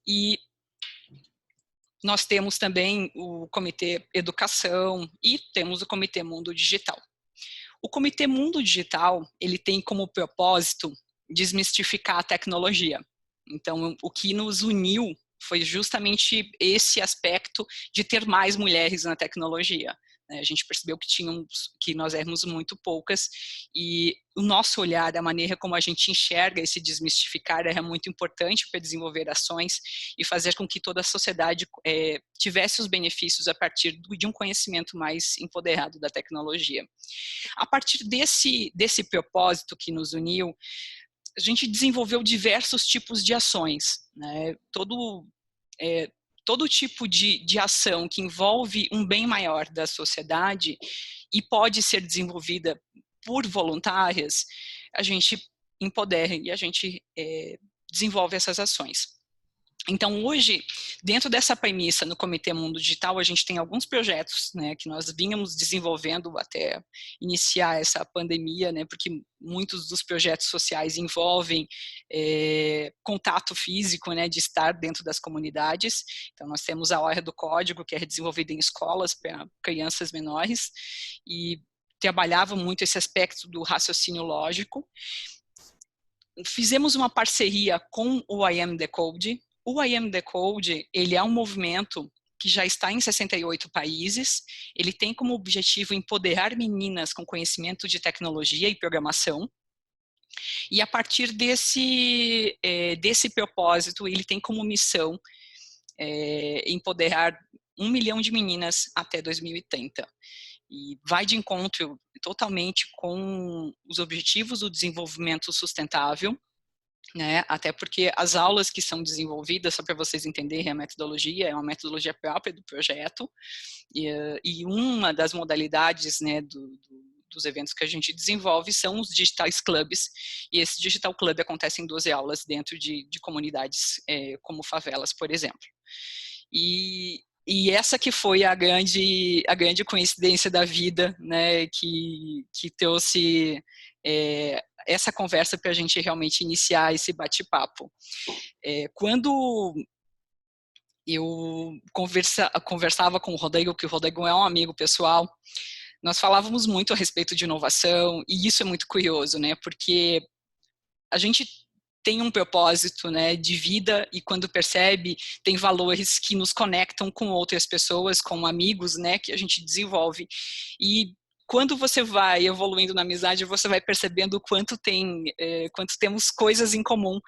E nós temos também o Comitê Educação e temos o Comitê Mundo Digital. O Comitê Mundo Digital, ele tem como propósito desmistificar a tecnologia. Então, o que nos uniu foi justamente esse aspecto de ter mais mulheres na tecnologia. A gente percebeu que nós éramos muito poucas e o nosso olhar, a maneira como a gente enxerga esse desmistificar era muito importante para desenvolver ações e fazer com que toda a sociedade tivesse os benefícios a partir de um conhecimento mais empoderado da tecnologia. A partir desse propósito que nos uniu, a gente desenvolveu diversos tipos de ações, né? Todo tipo de ação que envolve um bem maior da sociedade e pode ser desenvolvida por voluntárias, a gente empodera e a gente desenvolve essas ações. Então, hoje, dentro dessa premissa no Comitê Mundo Digital, a gente tem alguns projetos, né, que nós vínhamos desenvolvendo até iniciar essa pandemia, né, porque muitos dos projetos sociais envolvem contato físico, né, de estar dentro das comunidades. Então, nós temos a Hora do Código, que é desenvolvida em escolas para crianças menores, e trabalhava muito esse aspecto do raciocínio lógico. Fizemos uma parceria com o I Am Decode. O I Am Decode, ele é um movimento que já está em 68 países, ele tem como objetivo empoderar meninas com conhecimento de tecnologia e programação, e a partir desse propósito, ele tem como missão empoderar 1 milhão de meninas até 2030. E vai de encontro totalmente com os objetivos do desenvolvimento sustentável, né? Até porque as aulas que são desenvolvidas, só para vocês entenderem a metodologia, é uma metodologia própria do projeto, e uma das modalidades, né, dos eventos que a gente desenvolve são os Digital Clubs, e esse Digital Club acontece em 12 aulas dentro de comunidades como favelas, por exemplo. E essa que foi a grande coincidência da vida, né, que trouxe essa conversa para a gente realmente iniciar esse bate-papo. Quando eu conversava com o Rodrigo, que o Rodrigo é um amigo pessoal, nós falávamos muito a respeito de inovação, e isso é muito curioso, né, porque a gente tem um propósito, né, de vida, e quando percebe, tem valores que nos conectam com outras pessoas, com amigos, né, que a gente desenvolve. E quando você vai evoluindo na amizade, você vai percebendo o quanto temos coisas em comum.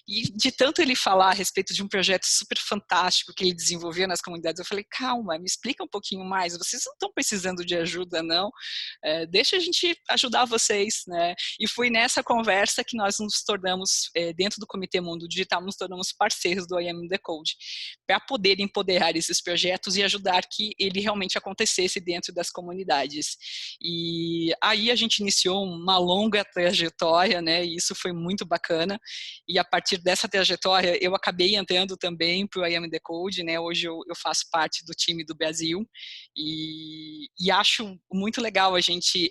E de tanto ele falar a respeito de um projeto super fantástico que ele desenvolveu nas comunidades, eu falei, calma, me explica um pouquinho mais, vocês não estão precisando de ajuda, não? Deixa a gente ajudar vocês, né? E foi nessa conversa que nós nos tornamos, dentro do Comitê Mundo Digital, nos tornamos parceiros do I Am Decode, para poder empoderar esses projetos e ajudar que ele realmente acontecesse dentro das comunidades. E aí a gente iniciou uma longa trajetória, né, e isso foi muito bacana, e a partir dessa trajetória eu acabei entrando também para o I Am Decode, né, hoje eu faço parte do time do Brasil, e acho muito legal a gente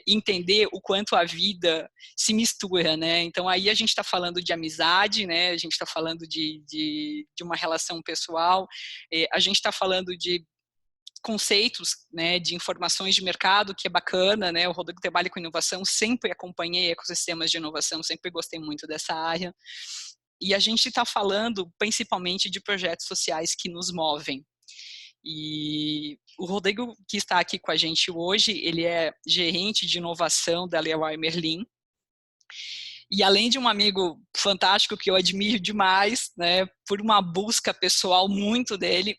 entender o quanto a vida se mistura, né, então aí a gente está falando de amizade, né, a gente está falando de uma relação pessoal, a gente está falando de conceitos, né, de informações de mercado, que é bacana, né, o Rodrigo trabalha com inovação, sempre acompanhei ecossistemas de inovação, sempre gostei muito dessa área, e a gente está falando principalmente de projetos sociais que nos movem. E o Rodrigo, que está aqui com a gente hoje, ele é gerente de inovação da Leroy Merlin, e além de um amigo fantástico que eu admiro demais, né, por uma busca pessoal muito dele,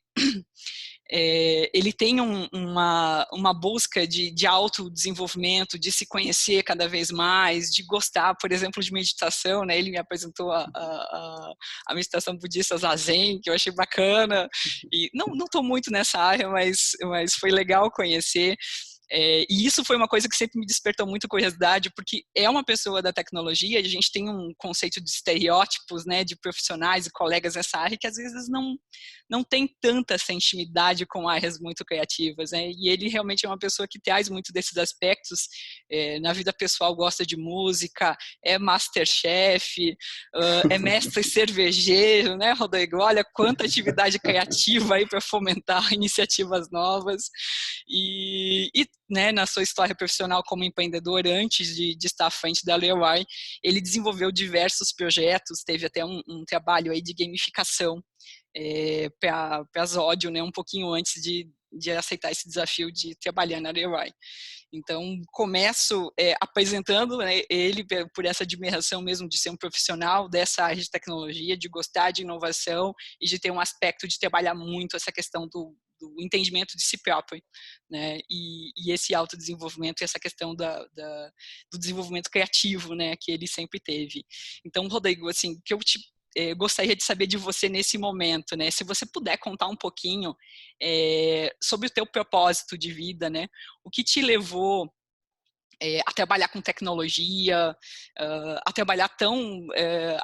ele tem uma busca de autodesenvolvimento, de se conhecer cada vez mais, de gostar, por exemplo, de meditação, né? Ele me apresentou a meditação budista Zazen, que eu achei bacana, e não estou muito nessa área, mas foi legal conhecer. E isso foi uma coisa que sempre me despertou muito curiosidade, porque é uma pessoa da tecnologia, a gente tem um conceito de estereótipos, né, de profissionais e colegas nessa área que às vezes não tem tanta essa intimidade com áreas muito criativas, né? E ele realmente é uma pessoa que traz muito desses aspectos. Na vida pessoal gosta de música, é masterchef, é mestre cervejeiro, né, Rodrigo? Olha quanta atividade criativa aí para fomentar iniciativas novas. E né, na sua história profissional como empreendedor, antes de estar à frente da Leroy, ele desenvolveu diversos projetos, teve até um trabalho aí de gamificação para a Zódio, né, um pouquinho antes de aceitar esse desafio de trabalhar na Leroy. Então, começo apresentando, né, ele por essa admiração mesmo de ser um profissional dessa área de tecnologia, de gostar de inovação e de ter um aspecto de trabalhar muito essa questão do entendimento de si próprio, né, e esse autodesenvolvimento e essa questão do desenvolvimento criativo, né, que ele sempre teve. Então, Rodrigo, assim, que eu gostaria de saber de você nesse momento, né? Se você puder contar um pouquinho sobre o teu propósito de vida, né? O que te levou a trabalhar com tecnologia, a trabalhar tão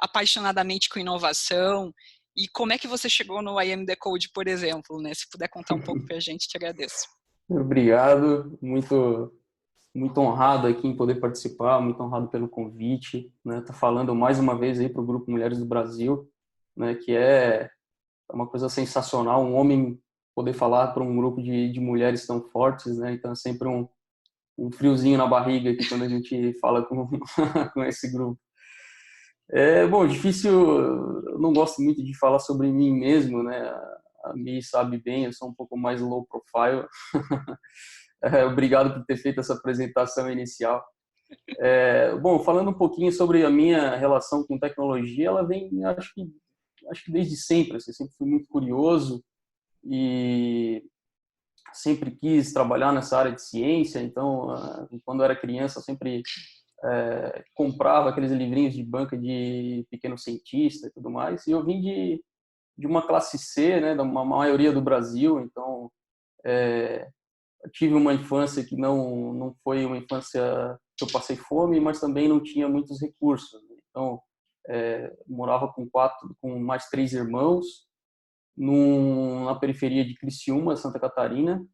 apaixonadamente com inovação, e como é que você chegou no I Am The Code, por exemplo, né? Se puder contar um pouco para a gente, te agradeço. Obrigado, muito honrado aqui em poder participar, muito honrado pelo convite, né? Tá falando mais uma vez aí para o Grupo Mulheres do Brasil, né? Que é uma coisa sensacional, um homem poder falar para um grupo de mulheres tão fortes, né? Então é sempre um friozinho na barriga aqui quando a gente fala com, com esse grupo. Bom, difícil, eu não gosto muito de falar sobre mim mesmo, né? A Mi sabe bem, eu sou um pouco mais low profile. Obrigado por ter feito essa apresentação inicial. Bom, falando um pouquinho sobre a minha relação com tecnologia, ela vem, acho que desde sempre, assim, sempre fui muito curioso e sempre quis trabalhar nessa área de ciência. Então, quando eu era criança, eu sempre comprava aqueles livrinhos de banca de pequeno cientista e tudo mais. E eu vim de uma classe C, né, da maioria do Brasil. Então, eu tive uma infância que não foi uma infância que eu passei fome, mas também não tinha muitos recursos. Então, morava com mais 3 irmãos, na periferia de Criciúma, Santa Catarina,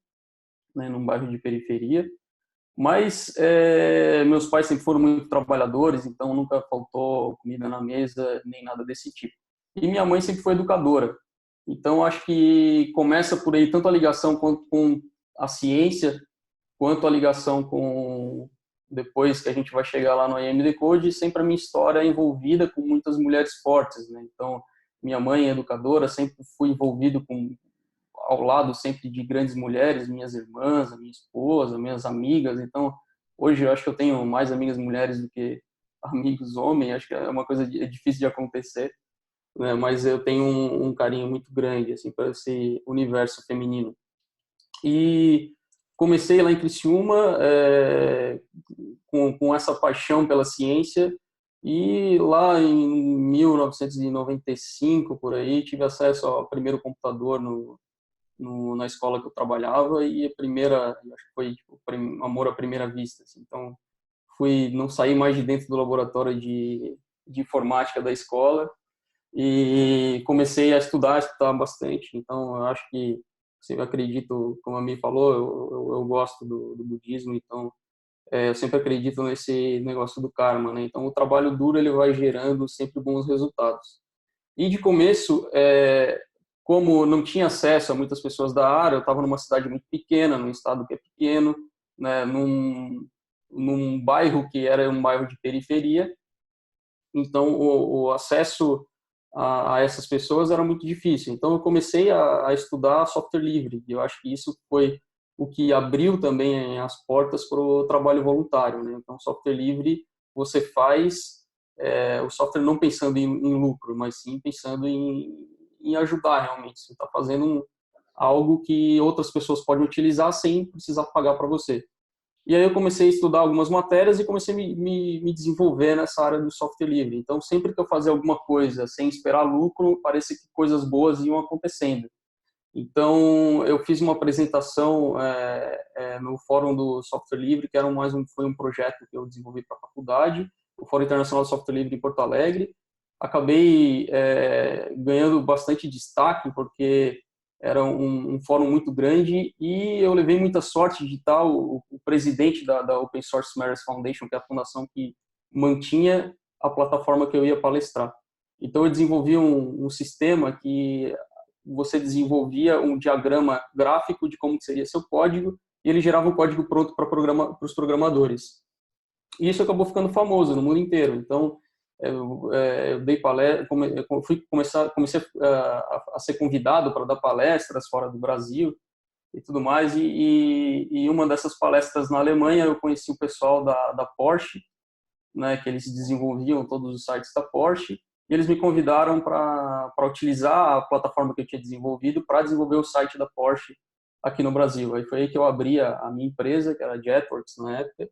né, num bairro de periferia. Mas meus pais sempre foram muito trabalhadores, então nunca faltou comida na mesa, nem nada desse tipo. E minha mãe sempre foi educadora. Então acho que começa por aí tanto a ligação com a ciência, quanto a ligação com depois que a gente vai chegar lá no I Am The Code, sempre a minha história é envolvida com muitas mulheres fortes, né? Então minha mãe é educadora, sempre fui envolvido ao lado sempre de grandes mulheres, minhas irmãs, a minha esposa, minhas amigas. Então, hoje eu acho que eu tenho mais amigas mulheres do que amigos homens. Acho que é uma coisa difícil de acontecer, né? Mas eu tenho um carinho muito grande assim para esse universo feminino. E comecei lá em Criciúma com essa paixão pela ciência. E lá em 1995, por aí, tive acesso ao primeiro computador na escola que eu trabalhava, e a primeira, acho que foi tipo, amor à primeira vista, assim. Então não saí mais de dentro do laboratório de informática da escola e comecei a estudar bastante. Então eu acho que, eu acredito, como a Mi falou, eu gosto do budismo, então eu sempre acredito nesse negócio do karma, né? Então o trabalho duro ele vai gerando sempre bons resultados. E de começo, como não tinha acesso a muitas pessoas da área, eu estava numa cidade muito pequena, num estado que é pequeno, né, num bairro que era um bairro de periferia. Então, o acesso a essas pessoas era muito difícil. Então, eu comecei a estudar software livre. E eu acho que isso foi o que abriu também as portas para o trabalho voluntário, né? Então, software livre você faz o software não pensando em lucro, mas sim pensando em ajudar realmente. Você está fazendo algo que outras pessoas podem utilizar sem precisar pagar para você. E aí eu comecei a estudar algumas matérias e comecei a me desenvolver nessa área do software livre. Então, sempre que eu fazia alguma coisa sem esperar lucro, parecia que coisas boas iam acontecendo. Então, eu fiz uma apresentação no Fórum do Software Livre, que foi um projeto que eu desenvolvi para a faculdade, o Fórum Internacional do Software Livre em Porto Alegre. Acabei ganhando bastante destaque, porque era um fórum muito grande, e eu levei muita sorte de estar o presidente da Open Source Matters Foundation, que é a fundação que mantinha a plataforma que eu ia palestrar. Então, eu desenvolvi um sistema que você desenvolvia um diagrama gráfico de como seria seu código, e ele gerava um código pronto para os programadores. E isso acabou ficando famoso no mundo inteiro. Então, eu dei palestra, comecei a ser convidado para dar palestras fora do Brasil e tudo mais. E uma dessas palestras na Alemanha, eu conheci o pessoal da Porsche, né, que eles desenvolviam todos os sites da Porsche, e eles me convidaram para utilizar a plataforma que eu tinha desenvolvido para desenvolver o site da Porsche aqui no Brasil. Aí foi aí que eu abri a minha empresa, que era a Jetworks na época,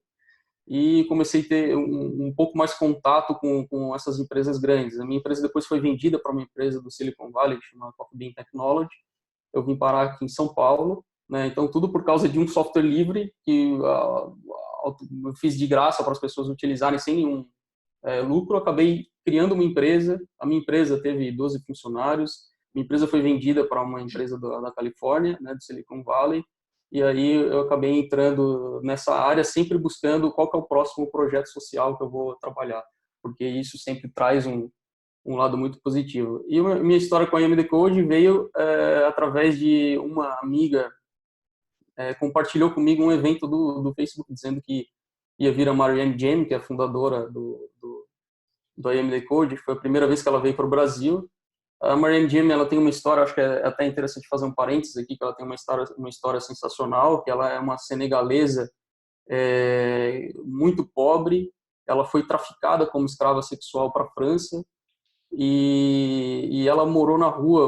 e comecei a ter um pouco mais contato com essas empresas grandes. A minha empresa depois foi vendida para uma empresa do Silicon Valley, chamada Coffee Bean Technology. Eu vim parar aqui em São Paulo, né? Então, tudo por causa de um software livre que eu fiz de graça para as pessoas utilizarem sem nenhum lucro. Acabei criando uma empresa. A minha empresa teve 12 funcionários. Minha empresa foi vendida para uma empresa da Califórnia, né, do Silicon Valley. E aí eu acabei entrando nessa área, sempre buscando qual que é o próximo projeto social que eu vou trabalhar, porque isso sempre traz um lado muito positivo. E minha história com a IMD Code veio através de uma amiga compartilhou comigo um evento do Facebook dizendo que ia vir a Marianne James, que é a fundadora do AMD Code. Foi a primeira vez que ela veio para o Brasil. A Marianne James, ela tem uma história, acho que é até interessante fazer um parênteses aqui, que ela tem uma história sensacional, que ela é uma senegalesa muito pobre. Ela foi traficada como escrava sexual para a França, e ela morou na rua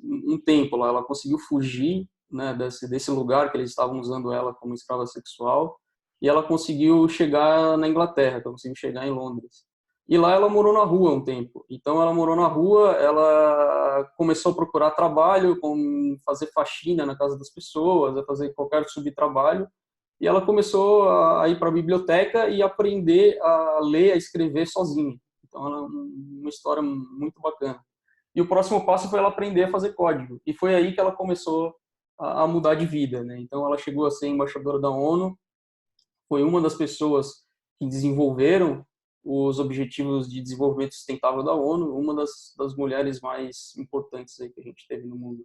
um tempo lá. Ela conseguiu fugir, né, desse lugar que eles estavam usando ela como escrava sexual, e ela conseguiu chegar na Inglaterra, conseguiu chegar em Londres. E lá ela morou na rua um tempo. Então ela morou na rua, ela começou a procurar trabalho, fazer faxina na casa das pessoas, a fazer qualquer subtrabalho, e ela começou a ir para a biblioteca e aprender a ler, a escrever sozinha. Então ela é uma história muito bacana. E o próximo passo foi ela aprender a fazer código. E foi aí que ela começou a mudar de vida, né? Então ela chegou a ser embaixadora da ONU, foi uma das pessoas que desenvolveram os Objetivos de Desenvolvimento Sustentável da ONU, uma das mulheres mais importantes aí que a gente teve no mundo.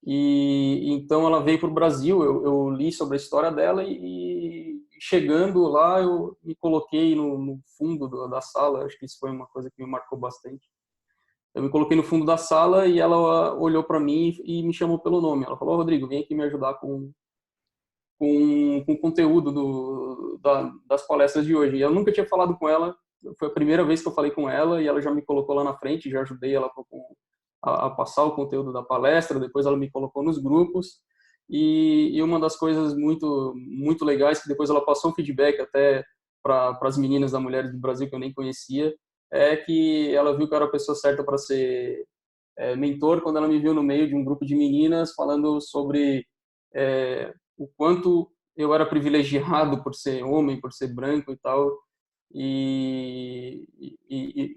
E então ela veio para o Brasil. Eu li sobre a história dela, e chegando lá eu me coloquei no fundo da sala. Acho que isso foi uma coisa que me marcou bastante. Eu me coloquei no fundo da sala e ela olhou para mim e me chamou pelo nome. Ela falou: Rodrigo, vem aqui me ajudar com o conteúdo das palestras de hoje. E eu nunca tinha falado com ela. Foi a primeira vez que eu falei com ela, e ela já me colocou lá na frente, já ajudei ela a passar o conteúdo da palestra. Depois ela me colocou nos grupos, e uma das coisas muito muito legais, que depois ela passou um feedback até para as meninas da Mulheres do Brasil, que eu nem conhecia, é que ela viu que eu era a pessoa certa para ser mentor, quando ela me viu no meio de um grupo de meninas falando sobre o quanto eu era privilegiado por ser homem, por ser branco e tal, e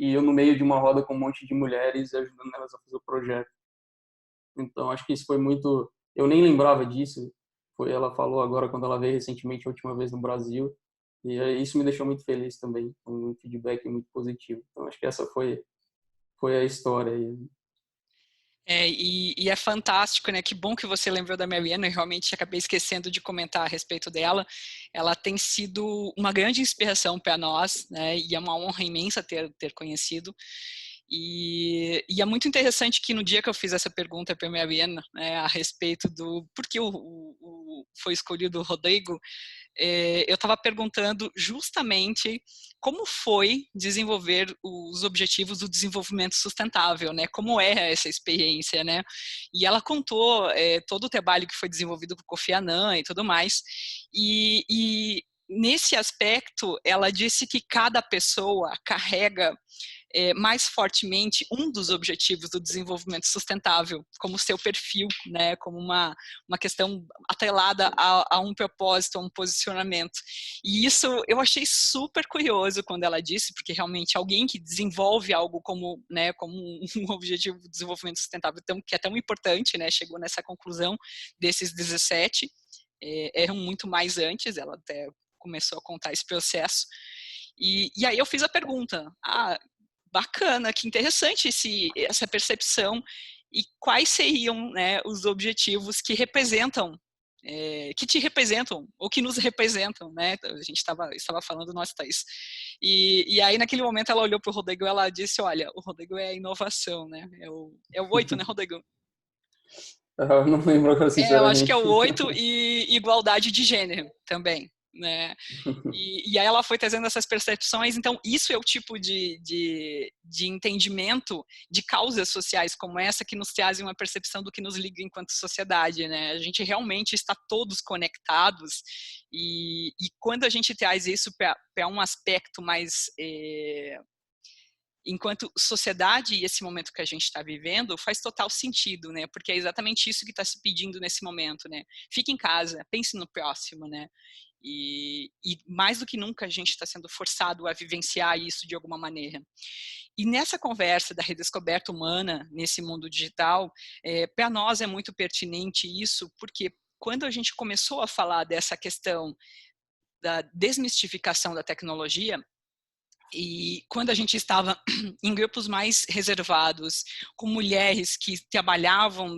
eu no meio de uma roda com um monte de mulheres, ajudando elas a fazer o projeto. Então acho que isso foi muito, eu nem lembrava disso. Ela falou agora, quando ela veio recentemente, a última vez no Brasil, e isso me deixou muito feliz também, um feedback muito positivo. Então acho que essa foi a história aí. E é fantástico, né? Que bom que você lembrou da Marianne. Eu realmente acabei esquecendo de comentar a respeito dela. Ela tem sido uma grande inspiração para nós, né? E é uma honra imensa ter conhecido. E é muito interessante que no dia que eu fiz essa pergunta para a Marianne, né, a respeito do por que foi escolhido o Rodrigo, eu estava perguntando justamente como foi desenvolver os objetivos do desenvolvimento sustentável, né? Como é essa experiência, né? E ela contou todo o trabalho que foi desenvolvido com o Kofi Annan e tudo mais. E nesse aspecto, ela disse que cada pessoa carrega mais fortemente um dos objetivos do desenvolvimento sustentável, como seu perfil, né, como uma questão atrelada a um propósito, a um posicionamento. E isso eu achei super curioso quando ela disse, porque realmente alguém que desenvolve algo como, né, como um objetivo de desenvolvimento sustentável que é tão importante, né, chegou nessa conclusão desses 17, eram muito mais antes, ela até começou a contar esse processo. E aí eu fiz a pergunta, bacana, que interessante essa percepção, e quais seriam, né, os objetivos que representam, que te representam, ou que nos representam, né? A gente estava falando, nós, Thaís. E aí, naquele momento, ela olhou para o Rodrigo e ela disse, olha, o Rodrigo é a inovação, né? É o 8, né, Rodrigo? Eu não lembro agora, Eu acho que é sinceramente. o 8 e igualdade de gênero também, né? E aí ela foi trazendo essas percepções, então isso é o tipo de entendimento de causas sociais como essa que nos trazem uma percepção do que nos liga enquanto sociedade, né? A gente realmente está todos conectados e quando a gente traz isso para um aspecto mais... enquanto sociedade e esse momento que a gente está vivendo, faz total sentido, né? Porque é exatamente isso que está se pedindo nesse momento, né? Fique em casa, pense no próximo, né? E mais do que nunca a gente está sendo forçado a vivenciar isso de alguma maneira. E nessa conversa da redescoberta humana nesse mundo digital, para nós é muito pertinente isso, porque quando a gente começou a falar dessa questão da desmistificação da tecnologia, e quando a gente estava em grupos mais reservados, com mulheres que trabalhavam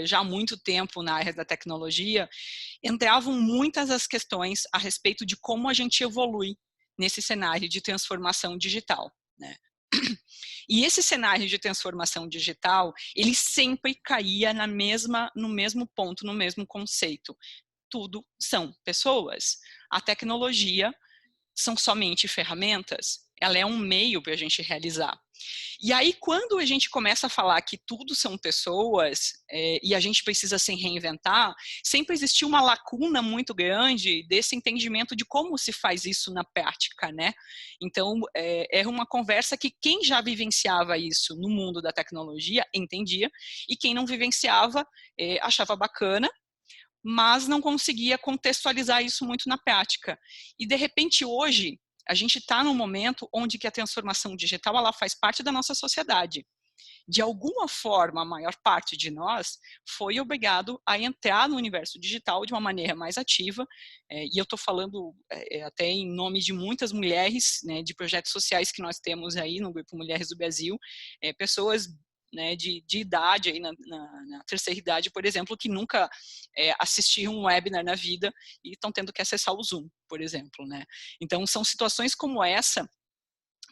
já há muito tempo na área da tecnologia, entravam muitas as questões a respeito de como a gente evolui nesse cenário de transformação digital, né? E esse cenário de transformação digital, ele sempre caía no mesmo ponto, no mesmo conceito. Tudo são pessoas. A tecnologia são somente ferramentas, ela é um meio para a gente realizar. E aí, quando a gente começa a falar que tudo são pessoas e a gente precisa se reinventar, sempre existiu uma lacuna muito grande desse entendimento de como se faz isso na prática, né? Então, era uma conversa que quem já vivenciava isso no mundo da tecnologia entendia, e quem não vivenciava achava bacana, mas não conseguia contextualizar isso muito na prática. E, de repente, hoje, a gente está num momento onde que a transformação digital ela faz parte da nossa sociedade. De alguma forma, a maior parte de nós foi obrigado a entrar no universo digital de uma maneira mais ativa, e eu estou falando até em nome de muitas mulheres, né, de projetos sociais que nós temos aí no Grupo Mulheres do Brasil, pessoas, né, de idade, aí na terceira idade, por exemplo, que nunca assistiram um webinar na vida e estão tendo que acessar o Zoom, por exemplo, né? Então, são situações como essa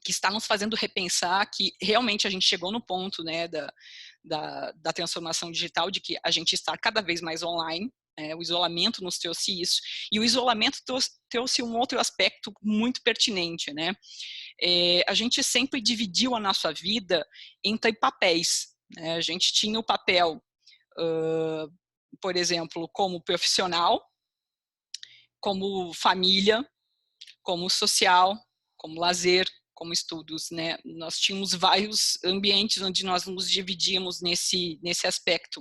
que está nos fazendo repensar que realmente a gente chegou no ponto, né, da transformação digital, de que a gente está cada vez mais online. O isolamento nos trouxe isso, e o isolamento trouxe um outro aspecto muito pertinente, né? A gente sempre dividiu a nossa vida entre papéis, né? A gente tinha o papel, por exemplo, como profissional, como família, como social, como lazer, como estudos, né? Nós tínhamos vários ambientes onde nós nos dividíamos nesse aspecto.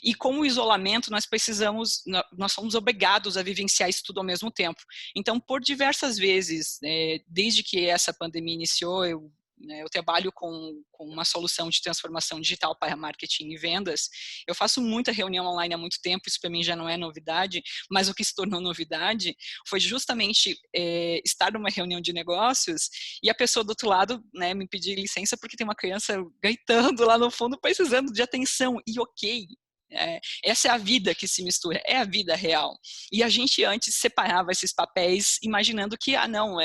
E com o isolamento, nós somos obrigados a vivenciar isso tudo ao mesmo tempo. Então, por diversas vezes, desde que essa pandemia iniciou, eu trabalho com uma solução de transformação digital para marketing e vendas. Eu faço muita reunião online há muito tempo, isso para mim já não é novidade, mas o que se tornou novidade foi justamente estar numa reunião de negócios e a pessoa do outro lado, né, me pedir licença porque tem uma criança gritando lá no fundo, precisando de atenção. E ok, essa é a vida que se mistura, é a vida real. E a gente antes separava esses papéis imaginando que, não,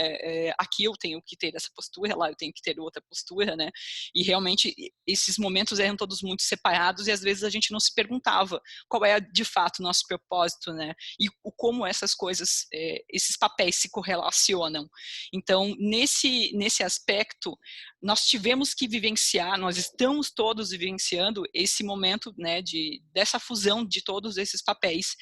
aqui eu tenho que ter essa postura, lá eu tenho que ter outra postura, né? E realmente esses momentos eram todos muito separados e às vezes a gente não se perguntava qual é de fato o nosso propósito, né? E como essas coisas, esses papéis se correlacionam. Então, nesse aspecto, nós tivemos que vivenciar, nós estamos todos vivenciando esse momento, né, dessa fusão de todos esses papéis.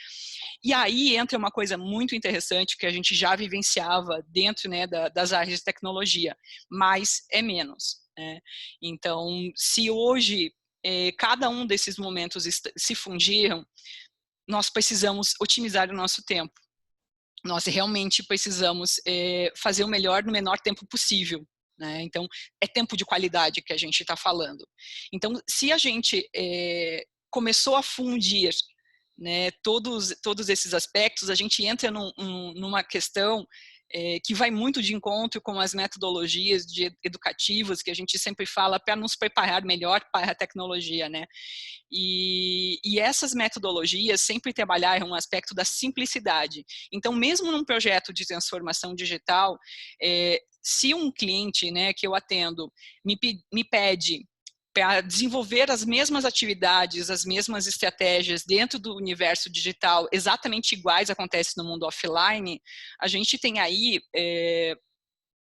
E aí entra uma coisa muito interessante que a gente já vivenciava dentro, né, das áreas de tecnologia, mas é menos. né? Então, se hoje cada um desses momentos se fundiram, nós precisamos otimizar o nosso tempo. Nós realmente precisamos fazer o melhor no menor tempo possível, né? Então, é tempo de qualidade que a gente está falando. Então, se a gente começou a fundir, né, todos esses aspectos, a gente entra numa questão que vai muito de encontro com as metodologias educativas que a gente sempre fala para nos preparar melhor para a tecnologia, né? E essas metodologias sempre trabalharam um aspecto da simplicidade. Então, mesmo num projeto de transformação digital, se um cliente, né, que eu atendo me pede para desenvolver as mesmas atividades, as mesmas estratégias dentro do universo digital, exatamente iguais acontece no mundo offline, a gente tem aí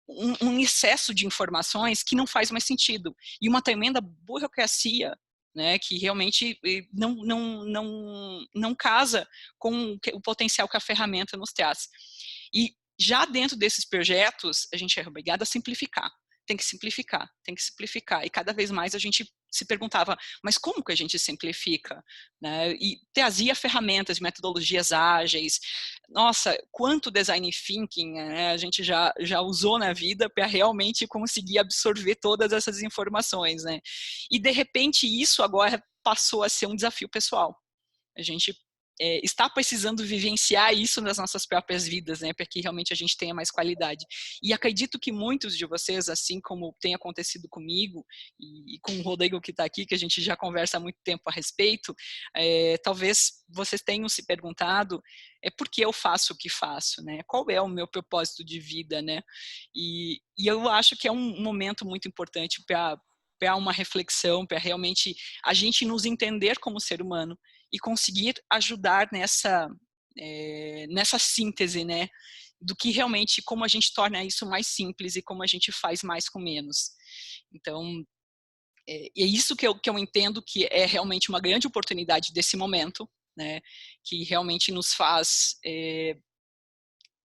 um excesso de informações que não faz mais sentido. E uma tremenda burocracia, né, que realmente não casa com o potencial que a ferramenta nos traz. E já dentro desses projetos, a gente é obrigado a simplificar. Tem que simplificar, tem que simplificar. E cada vez mais a gente se perguntava, mas como que a gente simplifica? Né? E trazia ferramentas, metodologias ágeis. Nossa, quanto design thinking, né, a gente já usou na vida para realmente conseguir absorver todas essas informações, né? E de repente isso agora passou a ser um desafio pessoal. A gente está precisando vivenciar isso nas nossas próprias vidas, né, para que realmente a gente tenha mais qualidade. E acredito que muitos de vocês, assim como tem acontecido comigo e com o Rodrigo que está aqui, que a gente já conversa há muito tempo a respeito, talvez vocês tenham se perguntado por que eu faço o que faço, né? Qual é o meu propósito de vida, né? E eu acho que é um momento muito importante para uma reflexão, para realmente a gente nos entender como ser humano e conseguir ajudar nessa síntese, né, do que realmente, como a gente torna isso mais simples e como a gente faz mais com menos. Então, é isso que eu entendo que é realmente uma grande oportunidade desse momento, né, que realmente nos faz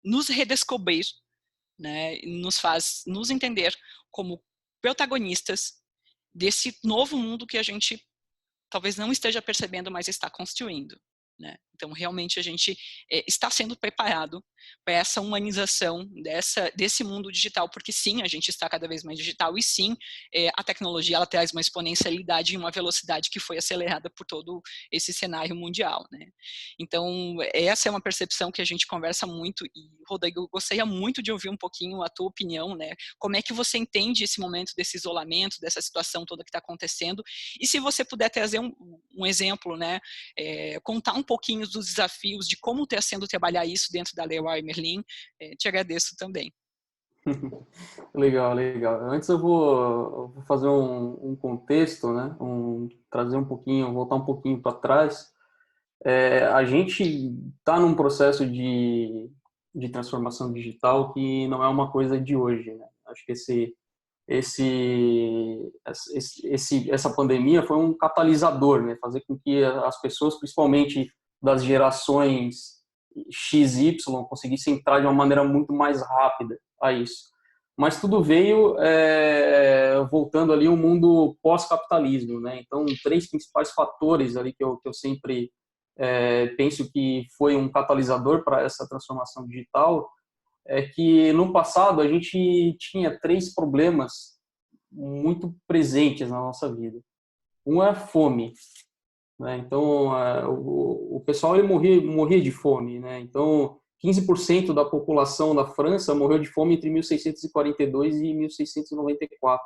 nos redescobrir, né, nos faz nos entender como protagonistas desse novo mundo que a gente talvez não esteja percebendo, mas está construindo, né? Então, realmente, a gente está sendo preparado para essa humanização desse mundo digital, porque sim, a gente está cada vez mais digital e sim, a tecnologia ela traz uma exponencialidade e uma velocidade que foi acelerada por todo esse cenário mundial, né? Então, essa é uma percepção que a gente conversa muito e, Rodrigo, eu gostaria muito de ouvir um pouquinho a tua opinião, né? Como é que você entende esse momento desse isolamento, dessa situação toda que está acontecendo? E se você puder trazer um exemplo, né? Contar um pouquinho dos desafios de como está sendo trabalhar isso dentro da Leroy Merlin, te agradeço também. Legal, legal. Antes eu vou fazer um contexto, né? Trazer um pouquinho, voltar um pouquinho para trás. A gente está num processo de transformação digital que não é uma coisa de hoje, né? Acho que essa pandemia foi um catalisador, né? Fazer com que as pessoas, principalmente das gerações X, Y, conseguissem entrar de uma maneira muito mais rápida a isso. Mas tudo veio voltando ali um mundo pós-capitalismo, né? Então, três principais fatores ali que eu sempre penso que foi um catalisador para essa transformação digital é que no passado a gente tinha três problemas muito presentes na nossa vida. Um é a fome, né? Então o pessoal ele morria de fome, né? Então 15% da população da França morreu de fome entre 1642 e 1694,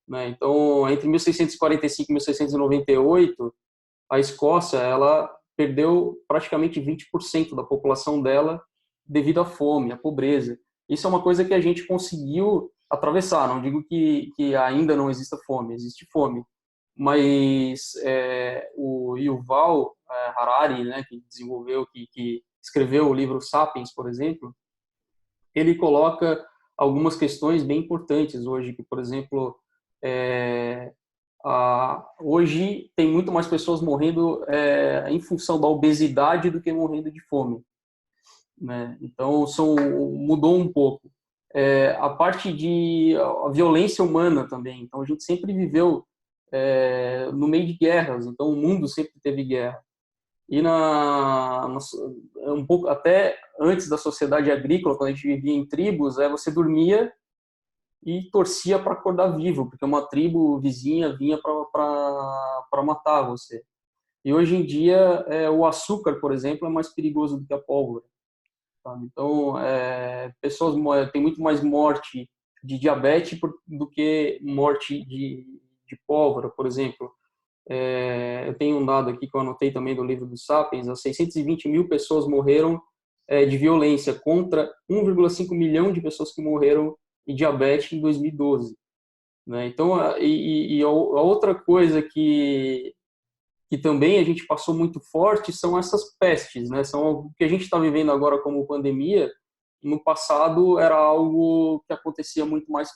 né? Então entre 1645 e 1698 a Escócia ela perdeu praticamente 20% da população dela devido à fome, à pobreza. Isso é uma coisa que a gente conseguiu atravessar. Não digo que ainda não exista fome, existe fome. Mas o Yuval Harari, né, que desenvolveu, que escreveu o livro Sapiens, por exemplo, ele coloca algumas questões bem importantes hoje, que, por exemplo, hoje tem muito mais pessoas morrendo em função da obesidade do que morrendo de fome, né? Então mudou um pouco. a parte de a violência humana também. Então, a gente sempre viveu no meio de guerras, então o mundo sempre teve guerra. E um pouco até antes da sociedade agrícola, quando a gente vivia em tribos, você dormia e torcia para acordar vivo, porque uma tribo vizinha vinha para matar você. E hoje em dia, o açúcar, por exemplo, é mais perigoso do que a pólvora. Sabe? Então, tem muito mais morte de diabetes do que morte de pólvora, por exemplo. Eu tenho um dado aqui que eu anotei também do livro dos Sapiens: 620 mil pessoas morreram de violência contra 1,5 milhão de pessoas que morreram de diabetes em 2012. Né? Então, a outra coisa que também a gente passou muito forte são essas pestes, né? São o que a gente está vivendo agora como pandemia. No passado era algo que acontecia muito mais,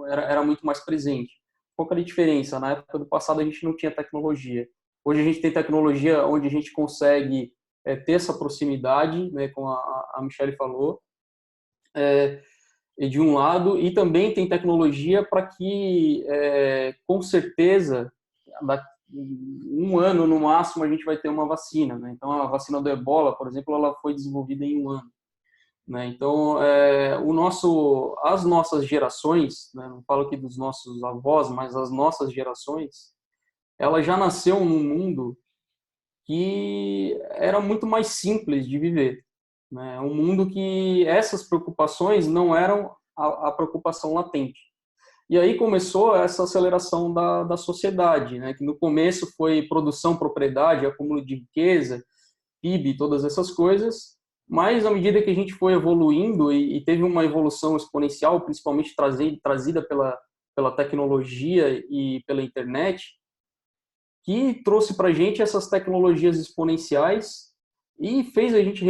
era muito mais presente. Qual que era a diferença? Na época do passado a gente não tinha tecnologia. Hoje a gente tem tecnologia onde a gente consegue ter essa proximidade, né, como a Michelle falou, de um lado, e também tem tecnologia para que, com certeza, um ano no máximo a gente vai ter uma vacina, né? Então a vacina do Ebola, por exemplo, ela foi desenvolvida em um ano, né? Então as nossas gerações, né? Não falo aqui dos nossos avós, mas as nossas gerações, ela já nasceu num mundo que era muito mais simples de viver, né? Um mundo que essas preocupações não eram a preocupação latente. E aí começou essa aceleração da sociedade, né? Que no começo foi produção, propriedade, acúmulo de riqueza, PIB, todas essas coisas, mas à medida que a gente foi evoluindo e teve uma evolução exponencial, principalmente trazida pela tecnologia e pela internet, que trouxe para a gente essas tecnologias exponenciais e fez a gente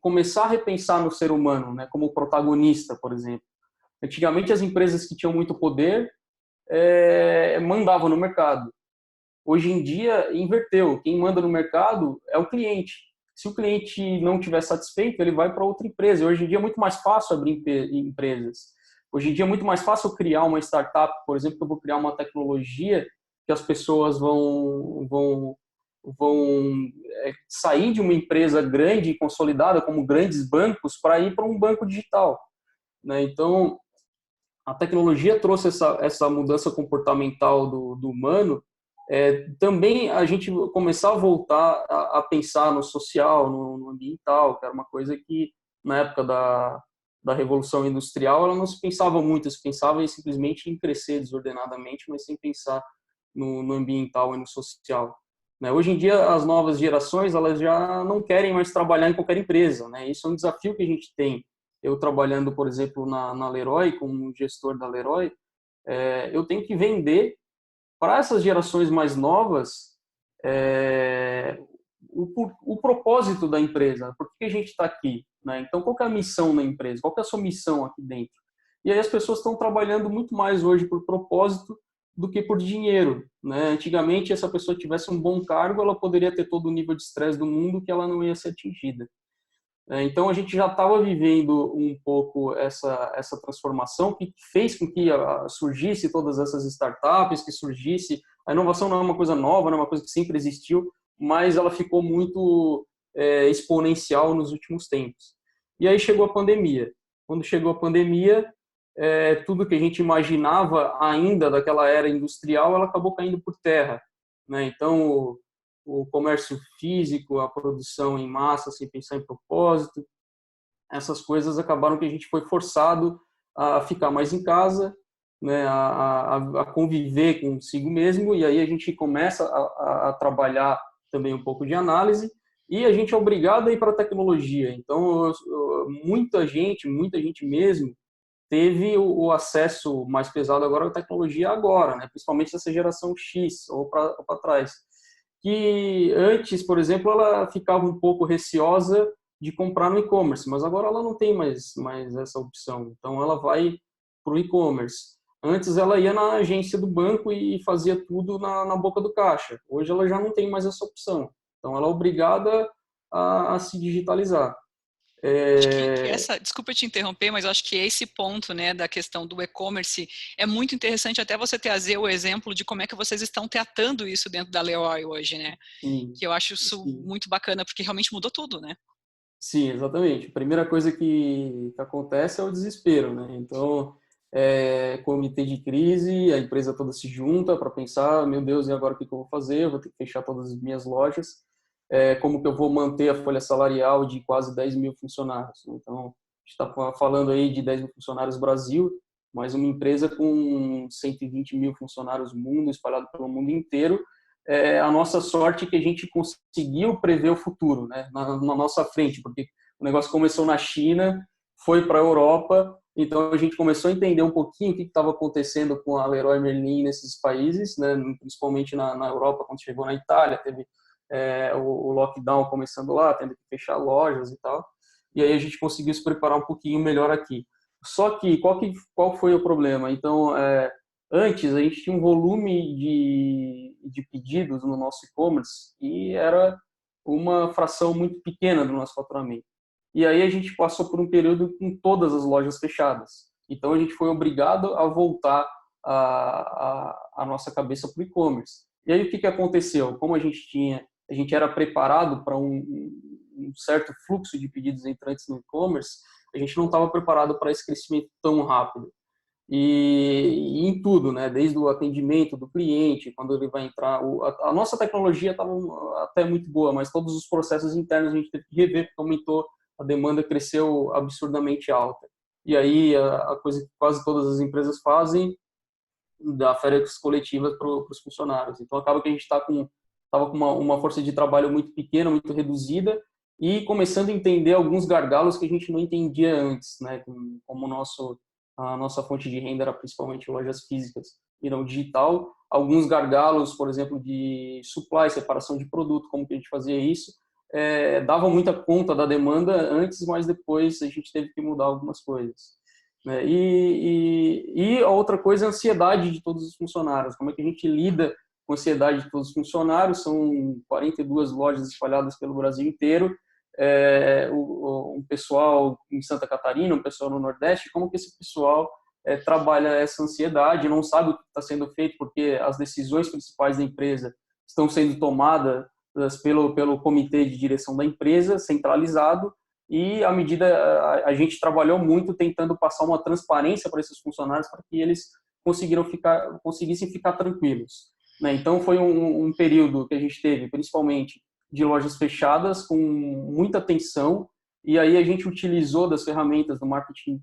começar a repensar no ser humano, né? Como protagonista, por exemplo. Antigamente, as empresas que tinham muito poder mandavam no mercado. Hoje em dia, inverteu. Quem manda no mercado é o cliente. Se o cliente não estiver satisfeito, ele vai para outra empresa. Hoje em dia é muito mais fácil abrir empresas. Hoje em dia é muito mais fácil criar uma startup, por exemplo, que eu vou criar uma tecnologia que as pessoas vão sair de uma empresa grande e consolidada, como grandes bancos, para ir para um banco digital. Né? Então, a tecnologia trouxe essa mudança comportamental do humano. Também a gente começar a voltar a pensar no social, no ambiental, que era uma coisa que na época da Revolução Industrial ela não se pensava muito, se pensava simplesmente em crescer desordenadamente, mas sem pensar no ambiental e no social. Né? Hoje em dia as novas gerações elas já não querem mais trabalhar em qualquer empresa, né? Isso é um desafio que a gente tem. Eu trabalhando, por exemplo, na Leroy, como gestor da Leroy, eu tenho que vender para essas gerações mais novas o propósito da empresa. Por que a gente está aqui? Né? Então, qual que é a missão da empresa? Qual que é a sua missão aqui dentro? E aí as pessoas estão trabalhando muito mais hoje por propósito do que por dinheiro. Né? Antigamente, se essa pessoa tivesse um bom cargo, ela poderia ter todo o nível de estresse do mundo que ela não ia ser atingida. Então, a gente já estava vivendo um pouco essa transformação que fez com que surgisse todas essas startups, que surgisse... A inovação não é uma coisa nova, não é uma coisa que sempre existiu, mas ela ficou muito exponencial nos últimos tempos. E aí chegou a pandemia. Quando chegou a pandemia, tudo que a gente imaginava ainda daquela era industrial, ela acabou caindo por terra. Né? Então, o comércio físico, a produção em massa, sem pensar em propósito, essas coisas acabaram que a gente foi forçado a ficar mais em casa, né, a conviver consigo mesmo, e aí a gente começa a trabalhar também um pouco de análise, e a gente é obrigado a ir para a tecnologia. Então, muita gente mesmo, teve o acesso mais pesado agora à tecnologia agora, né, principalmente essa geração X ou para trás. Que antes, por exemplo, ela ficava um pouco receosa de comprar no e-commerce, mas agora ela não tem mais essa opção. Então, ela vai para o e-commerce. Antes, ela ia na agência do banco e fazia tudo na boca do caixa. Hoje, ela já não tem mais essa opção. Então, ela é obrigada a se digitalizar. Acho que essa, desculpa te interromper, mas eu acho que esse ponto, né, da questão do e-commerce é muito interessante até você trazer o exemplo de como é que vocês estão tratando isso dentro da Leroy hoje, né? Sim, Que eu acho isso sim. muito bacana, porque realmente mudou tudo, né? Sim, exatamente. A primeira coisa que acontece é o desespero, né? Então, comitê de crise, a empresa toda se junta para pensar, meu Deus, e agora o que eu vou fazer? Eu vou ter que fechar todas as minhas lojas. Como que eu vou manter a folha salarial de quase 10 mil funcionários? Então, a gente está falando aí de 10 mil funcionários Brasil, mas uma empresa com 120 mil funcionários mundo, espalhado pelo mundo inteiro. A nossa sorte é que a gente conseguiu prever o futuro, né, na nossa frente, porque o negócio começou na China, foi para a Europa, então a gente começou a entender um pouquinho o que estava acontecendo com a Leroy Merlin nesses países, né, principalmente na Europa, quando chegou na Itália, teve o lockdown começando lá, tendo que fechar lojas e tal, e aí a gente conseguiu se preparar um pouquinho melhor aqui. Só que qual foi o problema? Então, antes, a gente tinha um volume de pedidos no nosso e-commerce e era uma fração muito pequena do nosso faturamento. E aí a gente passou por um período com todas as lojas fechadas. Então a gente foi obrigado a voltar a nossa cabeça para o e-commerce. E aí o que aconteceu? Como a gente era preparado para um certo fluxo de pedidos entrantes no e-commerce, a gente não estava preparado para esse crescimento tão rápido e em tudo, né? Desde o atendimento do cliente, quando ele vai entrar, a nossa tecnologia estava até muito boa, mas todos os processos internos a gente teve que rever porque aumentou, a demanda cresceu absurdamente alta. E aí a coisa que quase todas as empresas fazem, dá férias coletivas para os funcionários. Então acaba que a gente tava com uma força de trabalho muito pequena, muito reduzida e começando a entender alguns gargalos que a gente não entendia antes, né? Como a nossa fonte de renda era principalmente lojas físicas e não digital. Alguns gargalos, por exemplo, de supply, separação de produto, como que a gente fazia isso, dava muita conta da demanda antes, mas depois a gente teve que mudar algumas coisas. Né? E a outra coisa é a ansiedade de todos os funcionários. Como é que a gente lida com a ansiedade de todos os funcionários? São 42 lojas espalhadas pelo Brasil inteiro. Um pessoal em Santa Catarina, um pessoal no Nordeste. Como que esse pessoal trabalha essa ansiedade? Não sabe o que está sendo feito porque as decisões principais da empresa estão sendo tomadas pelo comitê de direção da empresa, centralizado, e à medida a gente trabalhou muito tentando passar uma transparência para esses funcionários para que eles conseguissem ficar tranquilos, né? Então foi um período que a gente teve principalmente de lojas fechadas com muita tensão, e aí a gente utilizou das ferramentas do marketing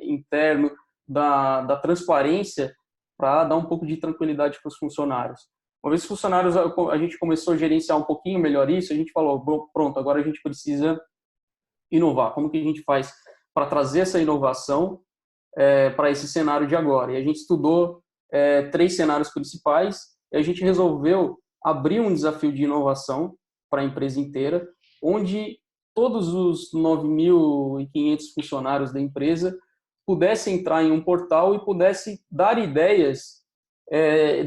interno, da transparência, para dar um pouco de tranquilidade para os funcionários. Uma vez que os funcionários, a gente começou a gerenciar um pouquinho melhor isso, a gente falou, pronto, agora a gente precisa inovar. Como que a gente faz para trazer essa inovação para esse cenário de agora? E a gente estudou 3 cenários principais e a gente resolveu abrir um desafio de inovação para a empresa inteira, onde todos os 9.500 funcionários da empresa pudessem entrar em um portal e pudessem dar ideias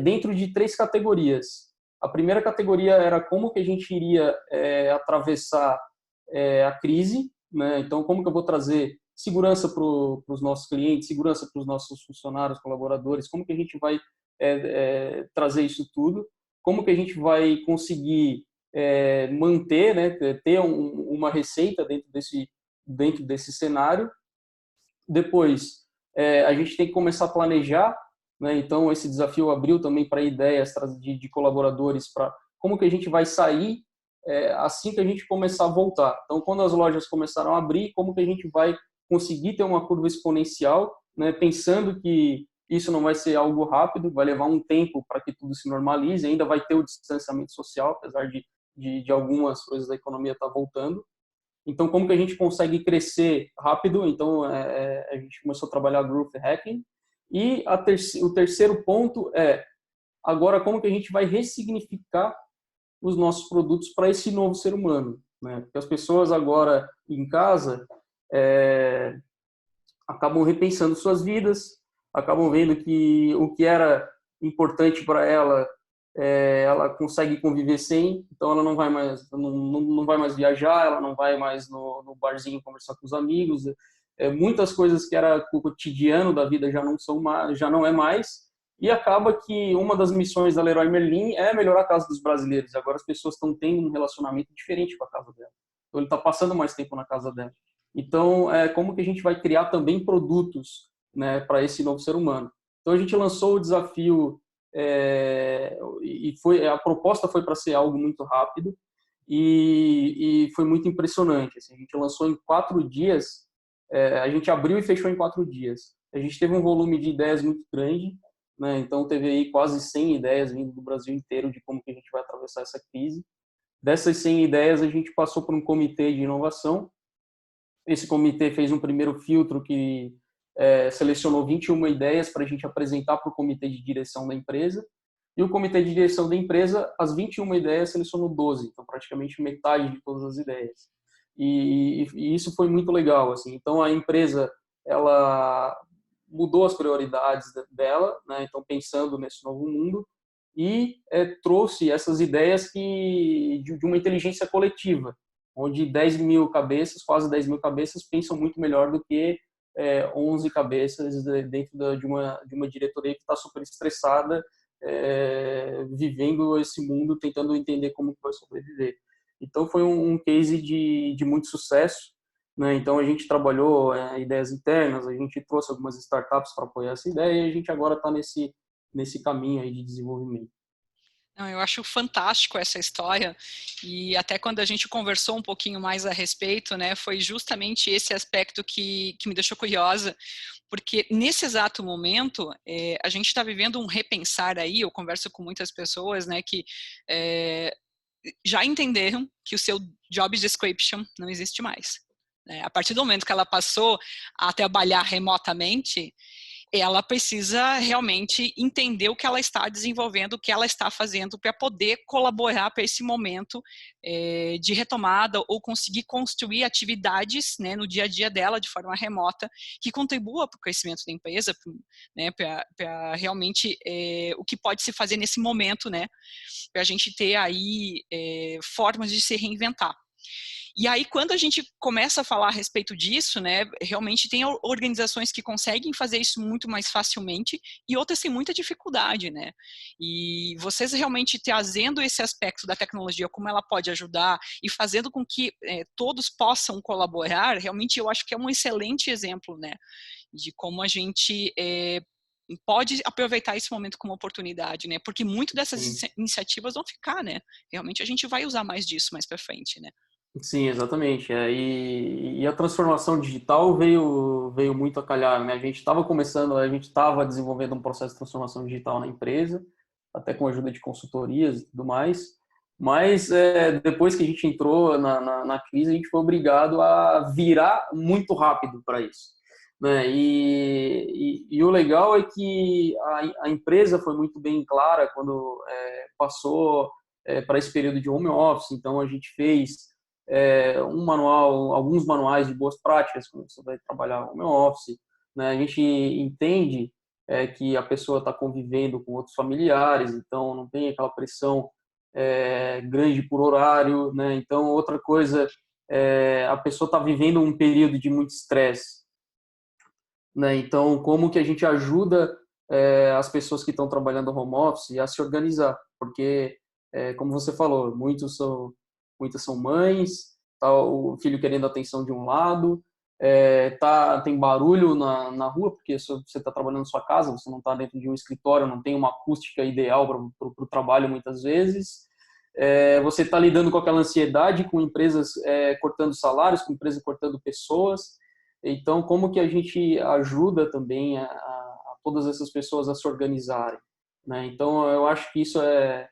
dentro de 3 categorias. A primeira categoria era como que a gente iria atravessar a crise, né? Então, como que eu vou trazer segurança para os nossos clientes, segurança para os nossos funcionários, colaboradores, como que a gente vai trazer isso tudo, como que a gente vai conseguir manter, né, ter uma receita dentro desse cenário. Depois, a gente tem que começar a planejar, né? Então, esse desafio abriu também para ideias de colaboradores para como que a gente vai sair assim que a gente começar a voltar. Então, quando as lojas começaram a abrir, como que a gente vai conseguir ter uma curva exponencial, né? Pensando que isso não vai ser algo rápido, vai levar um tempo para que tudo se normalize, ainda vai ter o distanciamento social, apesar de algumas coisas da economia estar voltando. Então, como que a gente consegue crescer rápido? Então, a gente começou a trabalhar growth hacking. E o terceiro ponto agora, como que a gente vai ressignificar os nossos produtos para esse novo ser humano, né? Porque as pessoas agora em casa acabam repensando suas vidas, acabam vendo que o que era importante para ela ela consegue conviver sem, então ela não vai mais, não vai mais viajar, ela não vai mais no barzinho conversar com os amigos, muitas coisas que era o cotidiano da vida já não são mais, já não é mais, e acaba que uma das missões da Leroy Merlin é melhorar a casa dos brasileiros. Agora as pessoas estão tendo um relacionamento diferente com a casa dela, então ele está passando mais tempo na casa dela. Então, como que a gente vai criar também produtos, né, para esse novo ser humano? Então a gente lançou o desafio, e a proposta foi para ser algo muito rápido, e foi muito impressionante. Assim, a gente lançou em 4 dias, a gente abriu e fechou em 4 dias. A gente teve um volume de ideias muito grande, né? Então teve aí quase 100 ideias vindo do Brasil inteiro de como que a gente vai atravessar essa crise. Dessas 100 ideias, a gente passou por um comitê de inovação. Esse comitê fez um primeiro filtro que selecionou 21 ideias para a gente apresentar para o comitê de direção da empresa. E o comitê de direção da empresa, as 21 ideias, selecionou 12, então praticamente metade de todas as ideias. E isso foi muito legal, assim. Então a empresa, ela mudou as prioridades dela, né? Então pensando nesse novo mundo, e trouxe essas ideias de uma inteligência coletiva, onde 10 mil cabeças, quase 10 mil cabeças, pensam muito melhor do que 11 cabeças dentro de uma diretoria que está super estressada, vivendo esse mundo, tentando entender como vai sobreviver. Então foi um case de muito sucesso, né? Então a gente trabalhou ideias internas, a gente trouxe algumas startups para apoiar essa ideia, e a gente agora está nesse caminho aí de desenvolvimento. Não, eu acho fantástico essa história, e até quando a gente conversou um pouquinho mais a respeito, né, foi justamente esse aspecto que me deixou curiosa, porque nesse exato momento, a gente está vivendo um repensar aí, eu converso com muitas pessoas, né, que já entenderam que o seu job description não existe mais. Né? A partir do momento que ela passou a trabalhar remotamente, ela precisa realmente entender o que ela está desenvolvendo, o que ela está fazendo para poder colaborar para esse momento de retomada ou conseguir construir atividades, né, no dia a dia dela de forma remota que contribua para o crescimento da empresa, né, para realmente o que pode se fazer nesse momento, né, para a gente ter aí formas de se reinventar. E aí, quando a gente começa a falar a respeito disso, né, realmente tem organizações que conseguem fazer isso muito mais facilmente e outras têm muita dificuldade, né? E vocês realmente trazendo esse aspecto da tecnologia, como ela pode ajudar e fazendo com que todos possam colaborar, realmente eu acho que é um excelente exemplo, né, de como a gente pode aproveitar esse momento como oportunidade, né? Porque muito dessas iniciativas vão ficar, né? Realmente a gente vai usar mais disso mais para frente, né? Sim, exatamente. E a transformação digital veio muito a calhar, né? A gente estava começando, a gente estava desenvolvendo um processo de transformação digital na empresa, até com a ajuda de consultorias e tudo mais. Mas depois que a gente entrou na crise, a gente foi obrigado a virar muito rápido para isso, né? E o legal é que a empresa foi muito bem clara quando passou para esse período de home office. Então a gente fez um manual, alguns manuais de boas práticas quando você vai trabalhar home office, né? A gente entende que a pessoa está convivendo com outros familiares, então não tem aquela pressão grande por horário, né? Então outra coisa, a pessoa está vivendo um período de muito estresse, né? Então como que a gente ajuda as pessoas que estão trabalhando home office a se organizar, porque como você falou, muitas são mães, tá o filho querendo atenção de um lado, tem barulho na rua, porque você está trabalhando na sua casa, você não está dentro de um escritório, não tem uma acústica ideal para o trabalho muitas vezes. Você está lidando com aquela ansiedade, com empresas cortando salários, com empresas cortando pessoas. Então, como que a gente ajuda também a todas essas pessoas a se organizarem, né? Então, eu acho que isso é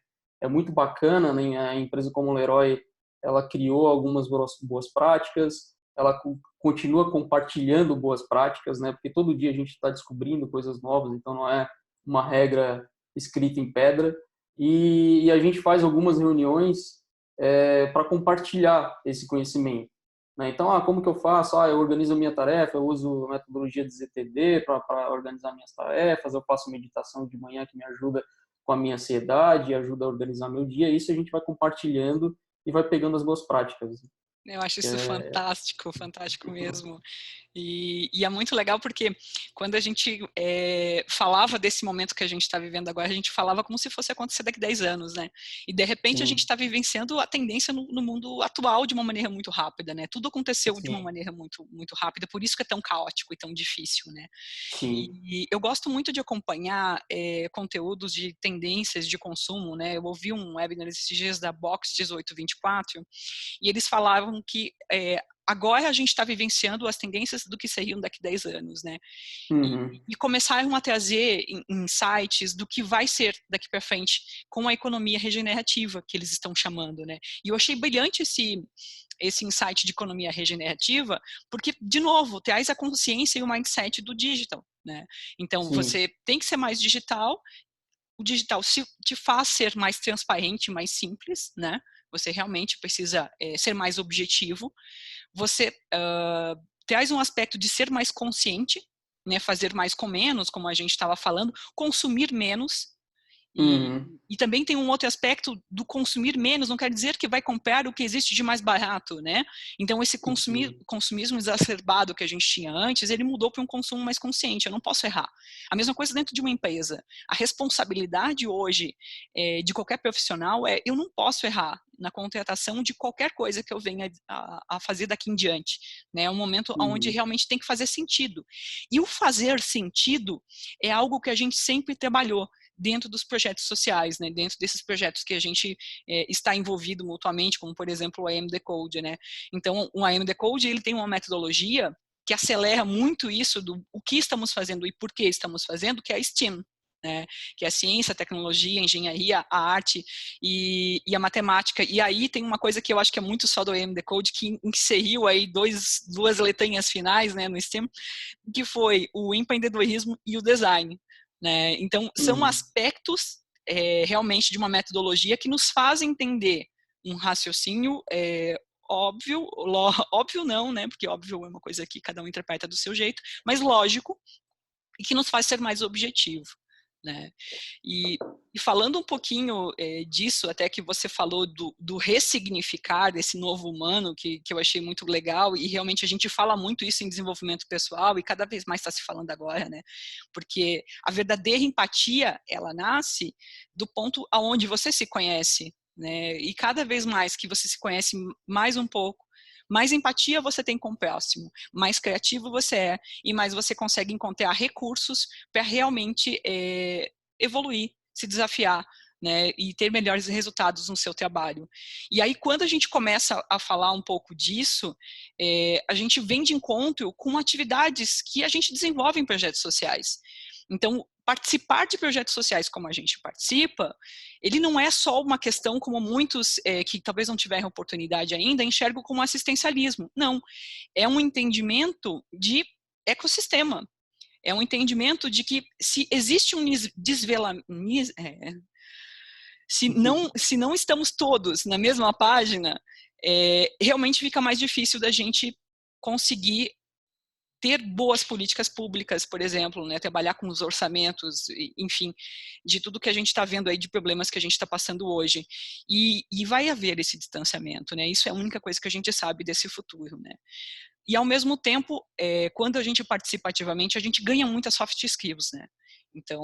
muito bacana, né? A empresa como o Leroy, ela criou algumas boas práticas, ela continua compartilhando boas práticas, né? Porque todo dia a gente está descobrindo coisas novas, então não é uma regra escrita em pedra. E a gente faz algumas reuniões para compartilhar esse conhecimento, né? Então, como que eu faço? Eu organizo a minha tarefa, eu uso a metodologia de ZTD para organizar minhas tarefas, eu faço meditação de manhã que me ajuda com a minha ansiedade, ajuda a organizar meu dia. Isso a gente vai compartilhando e vai pegando as boas práticas. Eu acho isso fantástico, fantástico mesmo. E é muito legal porque quando a gente falava desse momento que a gente está vivendo agora, a gente falava como se fosse acontecer daqui a 10 anos, né? E de repente a gente está vivenciando a tendência no mundo atual de uma maneira muito rápida, né? Tudo aconteceu de uma maneira muito, muito rápida, por isso que é tão caótico e tão difícil, né? Sim. E eu gosto muito de acompanhar conteúdos de tendências de consumo, né? Eu ouvi um webinar esses dias da Box 1824 e eles falavam que agora a gente está vivenciando as tendências do que seriam daqui a 10 anos, né? E começaram a trazer insights do que vai ser daqui para frente com a economia regenerativa, que eles estão chamando, né? E eu achei brilhante esse insight de economia regenerativa, porque, de novo, traz a consciência e o mindset do digital, né? Então, você tem que ser mais digital, o digital te faz ser mais transparente, mais simples, né? Você realmente precisa ser mais objetivo. Você traz um aspecto de ser mais consciente, né? Fazer mais com menos, como a gente estava falando, consumir menos. E também tem um outro aspecto do consumir menos, não quer dizer que vai comprar o que existe de mais barato, né? Então, esse consumismo exacerbado que a gente tinha antes, ele mudou para um consumo mais consciente, eu não posso errar. A mesma coisa dentro de uma empresa. A responsabilidade hoje de qualquer profissional eu não posso errar na contratação de qualquer coisa que eu venha a fazer daqui em diante. Né? É um momento onde realmente tem que fazer sentido. E o fazer sentido é algo que a gente sempre trabalhou dentro dos projetos sociais, né? Dentro desses projetos que a gente está envolvido mutuamente, como, por exemplo, o AMD Code. Né? Então, o AMD Code ele tem uma metodologia que acelera muito isso do o que estamos fazendo e por que estamos fazendo, que é a STEAM. Né, que é a ciência, a tecnologia, a engenharia, a arte e a matemática. E aí tem uma coisa que eu acho que é muito só do AMD Code, que inseriu aí duas letrinhas finais, né, no STEM, que foi o empreendedorismo e o design. Né? Então, são aspectos realmente de uma metodologia que nos fazem entender um raciocínio óbvio, óbvio não, né? Porque óbvio é uma coisa que cada um interpreta do seu jeito, mas lógico, e que nos faz ser mais objetivo. Né? E falando um pouquinho disso, até que você falou do ressignificar desse novo humano, que eu achei muito legal, e realmente a gente fala muito isso em desenvolvimento pessoal, e cada vez mais está se falando agora, né? Porque a verdadeira empatia, ela nasce do ponto aonde você se conhece, né? E cada vez mais que você se conhece mais um pouco, mais empatia você tem com o próximo, mais criativo você é e mais você consegue encontrar recursos para realmente evoluir, se desafiar, né, e ter melhores resultados no seu trabalho. E aí, quando a gente começa a falar um pouco disso, a gente vem de encontro com atividades que a gente desenvolve em projetos sociais. Então, participar de projetos sociais como a gente participa, ele não é só uma questão como muitos que talvez não tiveram oportunidade ainda enxergam como assistencialismo. Não, é um entendimento de ecossistema. É um entendimento de que se existe um desvelamento, se não estamos todos na mesma página, realmente fica mais difícil da gente conseguir ter boas políticas públicas, por exemplo, né, trabalhar com os orçamentos, enfim, de tudo que a gente está vendo aí de problemas que a gente está passando hoje. E vai haver esse distanciamento, né? Isso é a única coisa que a gente sabe desse futuro, né? E, ao mesmo tempo, quando a gente participa ativamente, a gente ganha muitas soft skills, né? Então,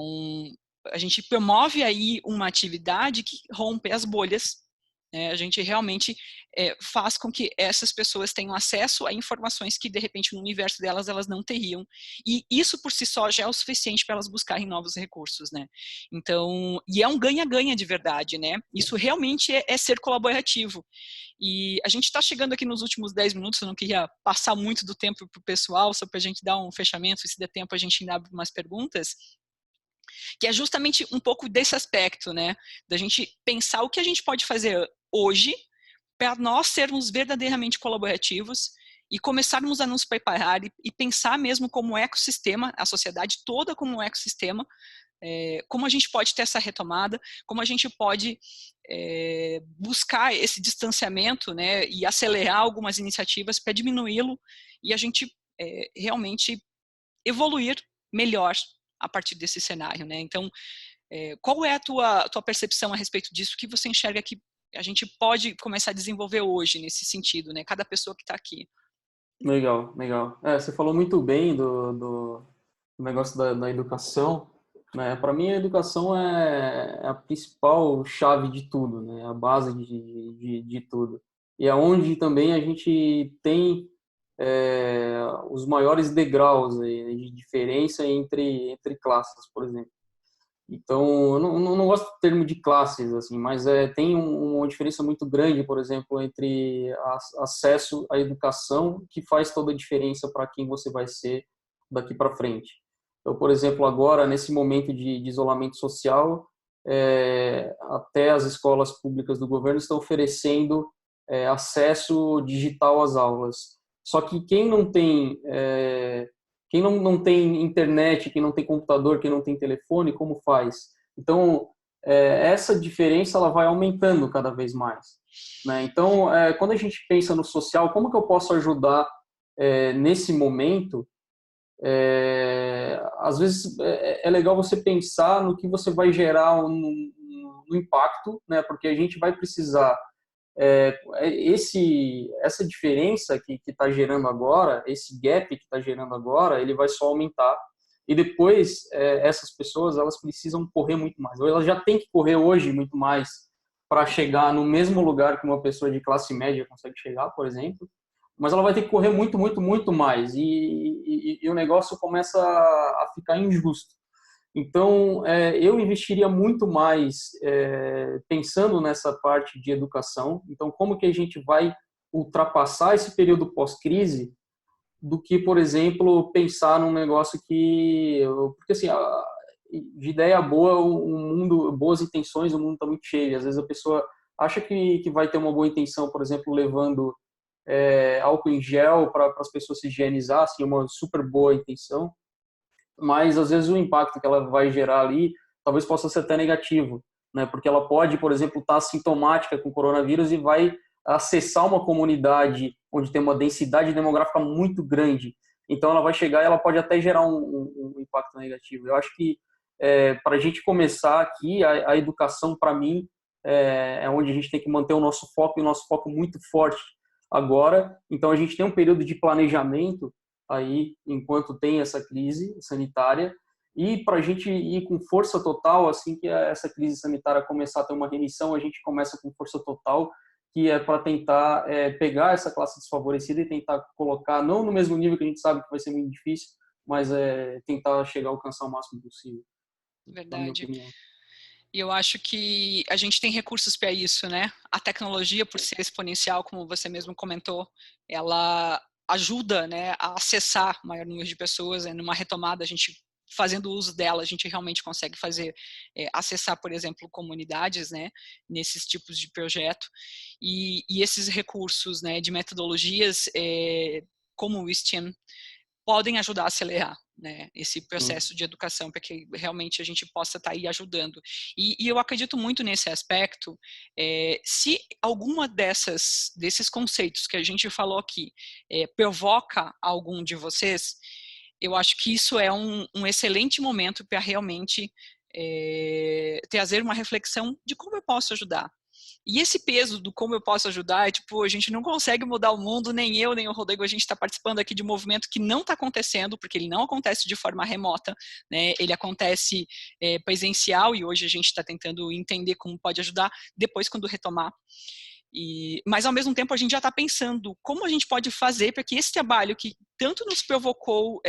a gente promove aí uma atividade que rompe as bolhas. A gente realmente faz com que essas pessoas tenham acesso a informações que, de repente, no universo delas, elas não teriam. E isso, por si só, já é o suficiente para elas buscarem novos recursos, né? Então, e é um ganha-ganha de verdade, né? Isso realmente é ser colaborativo. E a gente está chegando aqui nos últimos 10 minutos, eu não queria passar muito do tempo para o pessoal, só para a gente dar um fechamento, e se der tempo a gente ainda abre umas perguntas, que é justamente um pouco desse aspecto, né? Da gente pensar o que a gente pode fazer hoje para nós sermos verdadeiramente colaborativos e começarmos a nos preparar e pensar mesmo como ecossistema, a sociedade toda como um ecossistema, como a gente pode ter essa retomada, como a gente pode buscar esse distanciamento, né, e acelerar algumas iniciativas para diminuí-lo e a gente realmente evoluir melhor a partir desse cenário, né? Então, Qual é a tua percepção a respeito disso? O que você enxerga que a gente pode começar a desenvolver hoje nesse sentido, né? Cada pessoa que está aqui. Legal, legal. Você falou muito bem do negócio da educação, né? Para mim, a educação é a principal chave de tudo, né? A base de tudo. E é onde também a gente tem os maiores degraus aí, de diferença entre classes, por exemplo. Então, eu não gosto do termo de classes, assim, mas tem uma diferença muito grande, por exemplo, entre acesso à educação, que faz toda a diferença para quem você vai ser daqui para frente. Então, por exemplo, agora, nesse momento de isolamento social, até as escolas públicas do governo estão oferecendo acesso digital às aulas. Só que quem não tem internet, quem não tem computador, quem não tem telefone, como faz? Então, essa diferença ela vai aumentando cada vez mais, né? Então, quando a gente pensa no social, como que eu posso ajudar nesse momento? Às vezes é legal você pensar no que você vai gerar no impacto, né? Porque a gente vai precisar essa diferença que está gerando agora, esse gap que está gerando agora, ele vai só aumentar. E depois, essas pessoas, elas precisam correr muito mais. Ou elas já têm que correr hoje muito mais para chegar no mesmo lugar que uma pessoa de classe média consegue chegar, por exemplo. Mas ela vai ter que correr muito, muito, muito mais. E o negócio começa a ficar injusto. Então, eu investiria muito mais pensando nessa parte de educação. Então, como que a gente vai ultrapassar esse período pós-crise do que, por exemplo, pensar num negócio que... Porque, assim, de ideia boa, boas intenções, o mundo está muito cheio. Às vezes a pessoa acha que vai ter uma boa intenção, por exemplo, levando álcool em gel para as pessoas se higienizar, assim, uma super boa intenção, mas às vezes o impacto que ela vai gerar ali talvez possa ser até negativo, né? Porque ela pode, por exemplo, estar sintomática com coronavírus e vai acessar uma comunidade onde tem uma densidade demográfica muito grande. Então ela vai chegar e ela pode até gerar um impacto negativo. Eu acho que para a gente começar aqui, a educação, para mim, é onde a gente tem que manter o nosso foco, e o nosso foco muito forte agora. Então a gente tem um período de planejamento aí enquanto tem essa crise sanitária, e para a gente ir com força total assim que essa crise sanitária começar a ter uma remissão, a gente começa com força total, que é para tentar pegar essa classe desfavorecida e tentar colocar, não no mesmo nível, que a gente sabe que vai ser muito difícil, mas tentar chegar a alcançar o máximo possível, na minha Verdade. opinião. E eu acho que a gente tem recursos para isso, né? A tecnologia, por ser exponencial, como você mesmo comentou, ela ajuda, né, a acessar maior número de pessoas. Numa retomada, a gente fazendo uso dela, a gente realmente consegue fazer, acessar, por exemplo, comunidades, né, nesses tipos de projeto. E esses recursos, né, de metodologias como o STEAM, podem ajudar a acelerar, né, esse Sim. processo de educação, para que realmente a gente possa estar aí ajudando. E eu acredito muito nesse aspecto. Se alguma desses conceitos que a gente falou aqui provoca algum de vocês, eu acho que isso é um excelente momento para realmente trazer uma reflexão de como eu posso ajudar. E esse peso do como eu posso ajudar, tipo, a gente não consegue mudar o mundo, nem eu, nem o Rodrigo, a gente está participando aqui de um movimento que não está acontecendo, porque ele não acontece de forma remota, né? Ele acontece presencial, e hoje a gente está tentando entender como pode ajudar depois quando retomar. Mas ao mesmo tempo a gente já está pensando como a gente pode fazer para que esse trabalho que tanto nos provocou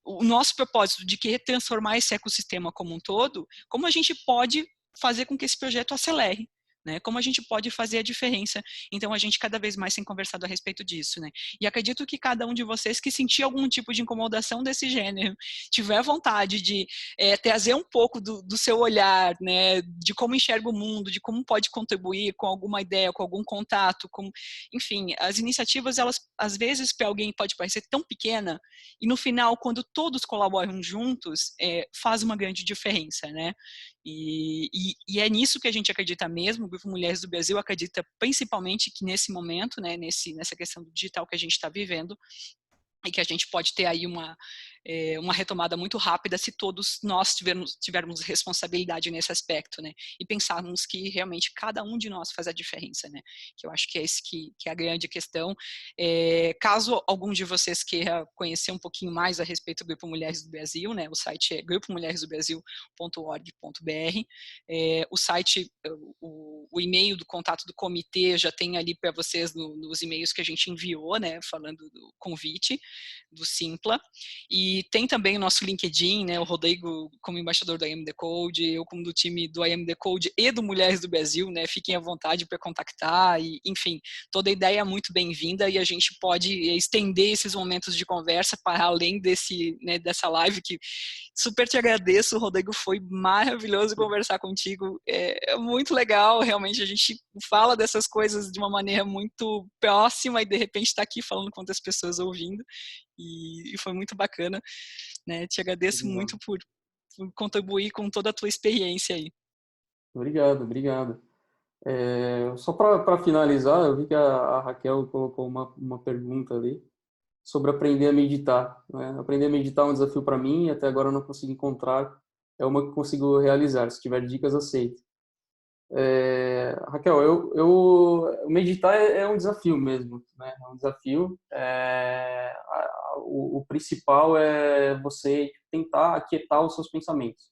o nosso propósito de querer transformar esse ecossistema como um todo, como a gente pode fazer com que esse projeto acelere, né? Como a gente pode fazer a diferença. Então, a gente cada vez mais tem conversado a respeito disso, né? E acredito que cada um de vocês que sentir algum tipo de incomodação desse gênero, tiver vontade de trazer um pouco do seu olhar, né? De como enxerga o mundo, de como pode contribuir com alguma ideia, com algum contato, enfim, as iniciativas, elas, às vezes, para alguém pode parecer tão pequena, e no final, quando todos colaboram juntos, faz uma grande diferença, né? E é nisso que a gente acredita mesmo. O Grupo Mulheres do Brasil acredita principalmente que nesse momento, né, nessa questão do digital que a gente está vivendo, e que a gente pode ter aí uma retomada muito rápida se todos nós tivermos responsabilidade nesse aspecto, né? E pensarmos que realmente cada um de nós faz a diferença, né? Que eu acho que é esse que é a grande questão. Caso algum de vocês queira conhecer um pouquinho mais a respeito do Grupo Mulheres do Brasil, né? O site é grupomulheresdobrasil.org.br. O site, o e-mail do contato do comitê já tem ali para vocês nos e-mails que a gente enviou, né? Falando do convite do Simpla. E tem também o nosso LinkedIn, né, o Rodrigo como embaixador do IAM Decode, eu como do time do IAM Decode e do Mulheres do Brasil, né, fiquem à vontade para contactar, e, enfim, toda ideia é muito bem-vinda e a gente pode estender esses momentos de conversa para além dessa live, que super te agradeço, Rodrigo, foi maravilhoso conversar contigo, é muito legal, realmente a gente fala dessas coisas de uma maneira muito próxima e de repente está aqui falando com outras pessoas ouvindo, e foi muito bacana, né? Te agradeço muito por contribuir com toda a tua experiência aí. Obrigado. Só para finalizar, eu vi que a Raquel colocou uma pergunta ali sobre aprender a meditar, né? Aprender a meditar é um desafio para mim e até agora eu não consegui encontrar, é uma que consigo realizar. Se tiver dicas, aceito. Raquel, meditar é um desafio mesmo, né? É um desafio. O principal é você tentar aquietar os seus pensamentos,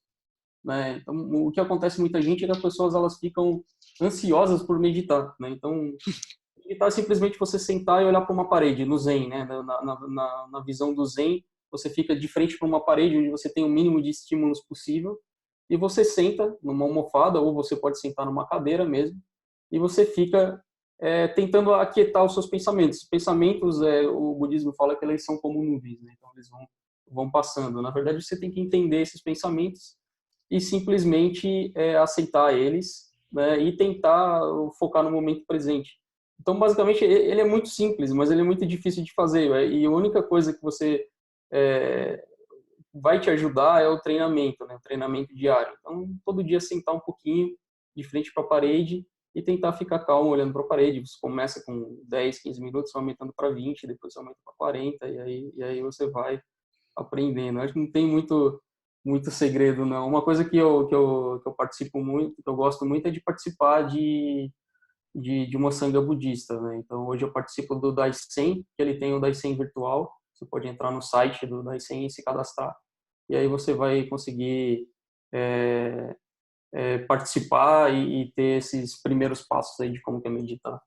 né? Então, o que acontece muita gente é que as pessoas elas ficam ansiosas por meditar, né? Então, meditar é simplesmente você sentar e olhar para uma parede, no Zen, né? Na visão do Zen, você fica de frente para uma parede onde você tem o mínimo de estímulos possível e você senta numa almofada ou você pode sentar numa cadeira mesmo e você fica tentando aquietar os seus pensamentos. Pensamentos, o budismo fala que eles são como nuvens, né? Então eles vão passando. Na verdade, você tem que entender esses pensamentos e simplesmente aceitar eles, né? E tentar focar no momento presente. Então, basicamente, ele é muito simples, mas ele é muito difícil de fazer. E a única coisa que você vai te ajudar é o treinamento, né? O treinamento diário. Então, todo dia sentar um pouquinho de frente para a parede e tentar ficar calmo olhando para a parede. Você começa com 10, 15 minutos, vai aumentando para 20, depois você aumenta para 40, e aí você vai aprendendo. Acho que não tem muito segredo, não. Uma coisa que eu participo muito, que eu gosto muito, é de participar de uma sangha budista, né? Então, hoje eu participo do Daisen, que ele tem o Daisen virtual. Você pode entrar no site do Daisen e se cadastrar. E aí você vai conseguir participar e ter esses primeiros passos aí de como que é meditar.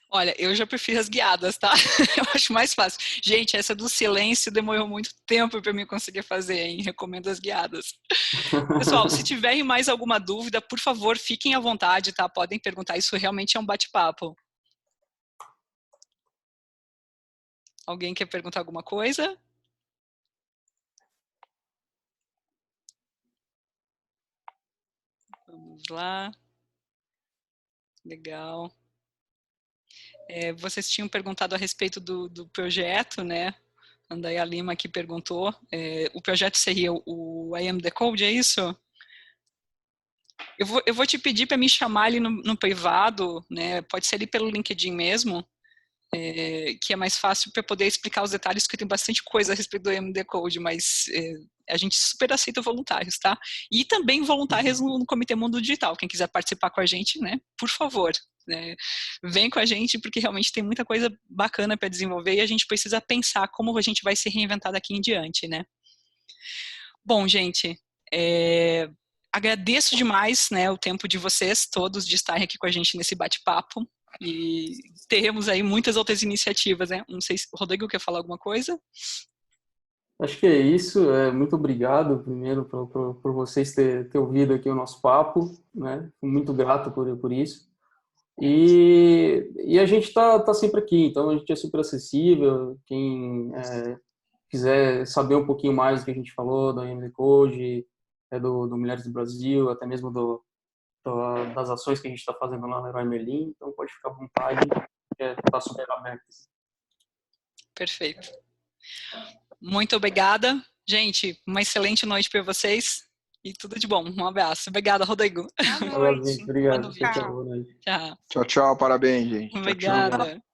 Olha, eu já prefiro as guiadas, tá? Eu acho mais fácil. Gente, essa do silêncio demorou muito tempo para mim conseguir fazer, hein? Recomendo as guiadas. Pessoal, se tiverem mais alguma dúvida, por favor, fiquem à vontade, tá? Podem perguntar, isso realmente é um bate-papo. Alguém quer perguntar alguma coisa? Vamos lá. Legal. Vocês tinham perguntado a respeito do projeto, né? Andréa Lima aqui perguntou. O projeto seria o I Am Decode, é isso? Eu vou te pedir para me chamar ali no privado, né? Pode ser ali pelo LinkedIn mesmo, que é mais fácil para poder explicar os detalhes, porque tem bastante coisa a respeito do I Am Decode, mas a gente super aceita voluntários, tá? E também voluntários no Comitê Mundo Digital. Quem quiser participar com a gente, né? Por favor, né? Vem com a gente, porque realmente tem muita coisa bacana para desenvolver e a gente precisa pensar como a gente vai se reinventar daqui em diante, né? Bom, gente, agradeço demais, né, o tempo de vocês todos de estarem aqui com a gente nesse bate-papo e teremos aí muitas outras iniciativas, né? Não sei se o Rodrigo quer falar alguma coisa. Acho que é isso. Muito obrigado, primeiro, por vocês ter ouvido aqui o nosso papo, né? Fico muito grato por isso. E a gente tá sempre aqui, então a gente é super acessível. Quem quiser saber um pouquinho mais do que a gente falou, da IAM Decode, do Mulheres do Brasil, até mesmo das ações que a gente está fazendo lá na Leroy Merlin, então pode ficar à vontade, está super aberto. Perfeito. Muito obrigada. Gente, uma excelente noite para vocês e tudo de bom. Um abraço. Obrigada, Rodrigo. Boa noite. Obrigado. Boa noite. Tchau. Tchau, tchau. Parabéns, gente. Obrigada. Tchau, tchau.